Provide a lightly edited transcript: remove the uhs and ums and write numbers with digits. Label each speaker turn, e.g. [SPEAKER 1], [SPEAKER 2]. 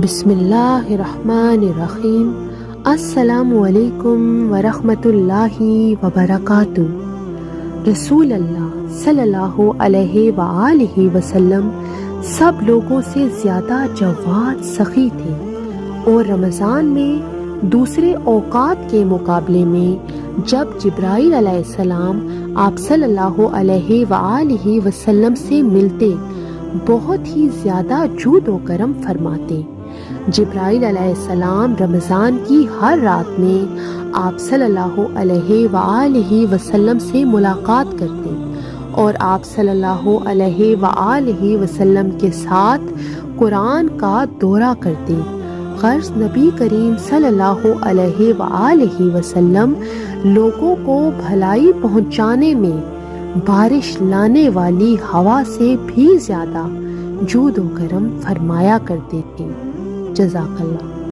[SPEAKER 1] بسم اللہ الرحمن الرحیم۔ السلام علیکم ورحمۃ اللہ وبرکاتہ۔ رسول اللہ صلی اللہ علیہ وآلہ وسلم سب لوگوں سے زیادہ جواد سخی تھے، اور رمضان میں دوسرے اوقات کے مقابلے میں جب جبرائیل علیہ السلام آپ صلی اللہ علیہ وآلہ وسلم سے ملتے بہت ہی زیادہ جود و کرم فرماتے۔ جبرائیل علیہ السلام رمضان کی ہر رات میں آپ صلی اللہ علیہ وآلہ وسلم سے ملاقات کرتے اور آپ صلی اللہ علیہ وآلہ وسلم کے ساتھ قرآن کا دورہ کرتے۔ غرض نبی کریم صلی اللہ علیہ وآلہ وسلم لوگوں کو بھلائی پہنچانے میں بارش لانے والی ہوا سے بھی زیادہ جود و کرم فرمایا کرتے تھے۔ جزاک اللہ۔